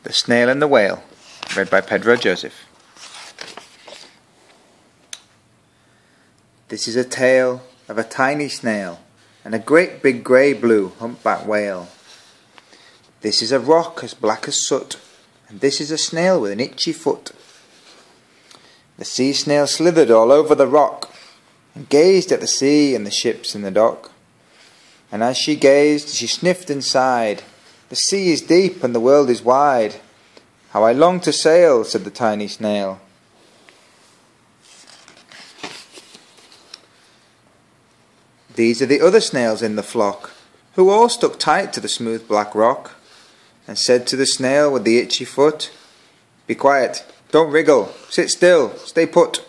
The Snail and the Whale, read by Pedro Joseph. This is a tale of a tiny snail and a great big grey-blue humpback whale. This is a rock as black as soot, and this is a snail with an itchy foot. The sea snail slithered all over the rock, and gazed at the sea and the ships in the dock. And as she gazed, she sniffed and sighed, "The sea is deep and the world is wide. How I long to sail," said the tiny snail. These are the other snails in the flock, who all stuck tight to the smooth black rock, and said to the snail with the itchy foot, "Be quiet, don't wriggle, sit still, stay put."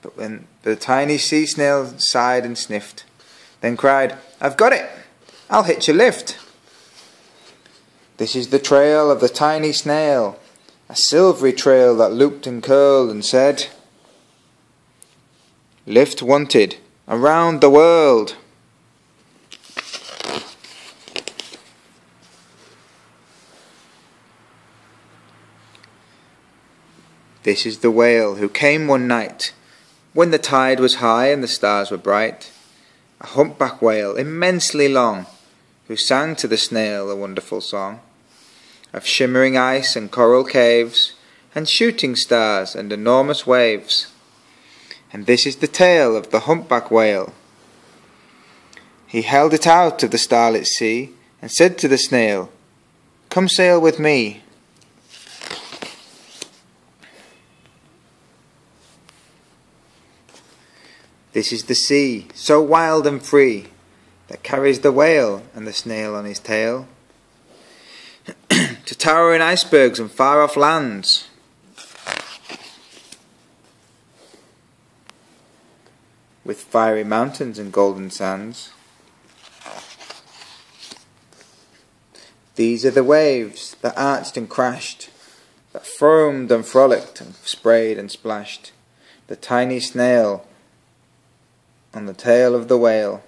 But when the tiny sea snail sighed and sniffed, then cried, "I've got it, I'll hitch a lift." This is the trail of the tiny snail, a silvery trail that looped and curled and said, "Lift wanted, around the world." This is the whale who came one night, when the tide was high and the stars were bright, a humpback whale immensely long, who sang to the snail a wonderful song of shimmering ice and coral caves, and shooting stars and enormous waves. And this is the tale of the humpback whale. He held it out of the starlit sea, and said to the snail, "Come sail with me." This is the sea, so wild and free, that carries the whale and the snail on his tail to towering icebergs and far-off lands, with fiery mountains and golden sands. These are the waves that arched and crashed, that foamed and frolicked and sprayed and splashed the tiny snail on the tail of the whale.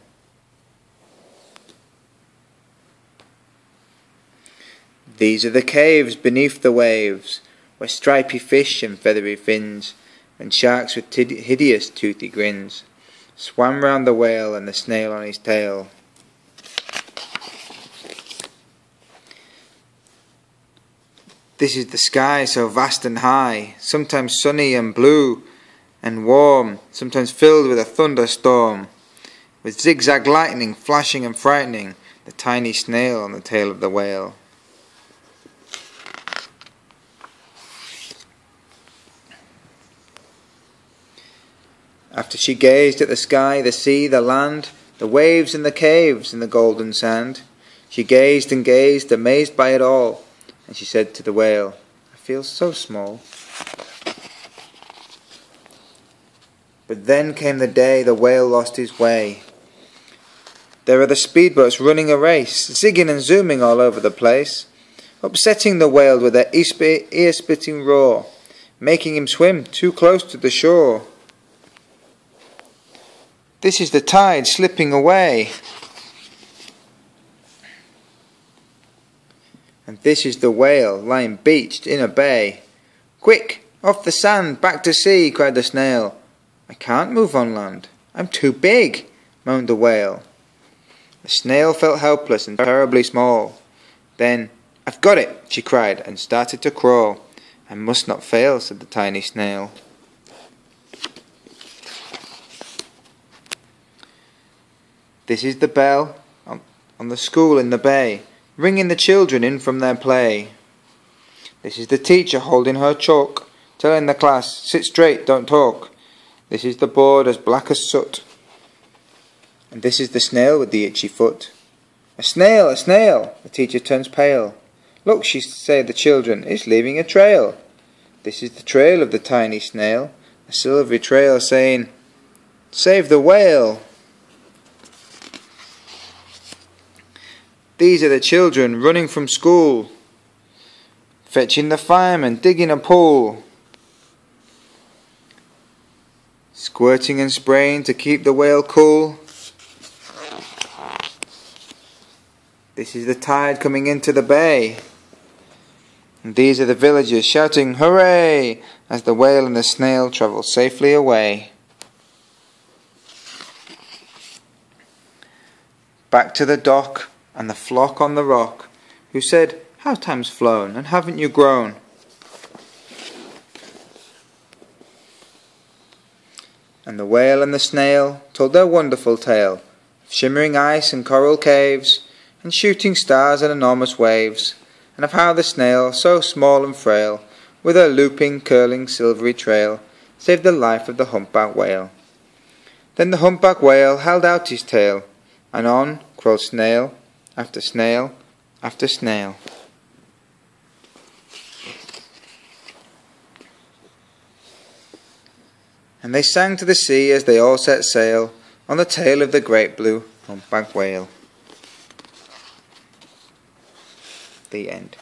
These are the caves beneath the waves, where stripy fish and feathery fins, and sharks with hideous toothy grins, swam round the whale and the snail on his tail. This is the sky so vast and high, sometimes sunny and blue and warm, sometimes filled with a thunderstorm, with zigzag lightning flashing and frightening the tiny snail on the tail of the whale. After she gazed at the sky, the sea, the land, the waves and the caves and the golden sand, she gazed and gazed, amazed by it all, and she said to the whale, "I feel so small." But then came the day the whale lost his way. There are the speedboats running a race, zigging and zooming all over the place, upsetting the whale with their ear-splitting roar, making him swim too close to the shore. This is the tide slipping away, and this is the whale lying beached in a bay. "Quick, off the sand, back to sea," cried the snail. "I can't move on land, I'm too big," moaned the whale. The snail felt helpless and terribly small. Then, "I've got it," she cried, and started to crawl. "I must not fail," said the tiny snail. This is the bell on the school in the bay, ringing the children in from their play. This is the teacher holding her chalk, telling the class, "Sit straight, don't talk." This is the board as black as soot. And this is the snail with the itchy foot. "A snail, a snail!" The teacher turns pale. "Look," she say the children, "it's leaving a trail." This is the trail of the tiny snail, a silvery trail saying, "Save the whale." These are the children running from school, fetching the fireman, digging a pool, squirting and spraying to keep the whale cool. This is the tide coming into the bay. And these are the villagers shouting hooray as the whale and the snail travel safely away. Back to the dock and the flock on the rock, who said, "How time's flown, and haven't you grown?" And the whale and the snail told their wonderful tale of shimmering ice and coral caves, and shooting stars and enormous waves, and of how the snail, so small and frail, with her looping, curling, silvery trail, saved the life of the humpback whale. Then the humpback whale held out his tail, and on crawled snail after snail after snail. And they sang to the sea as they all set sail on the tail of the great blue humpback whale. The end.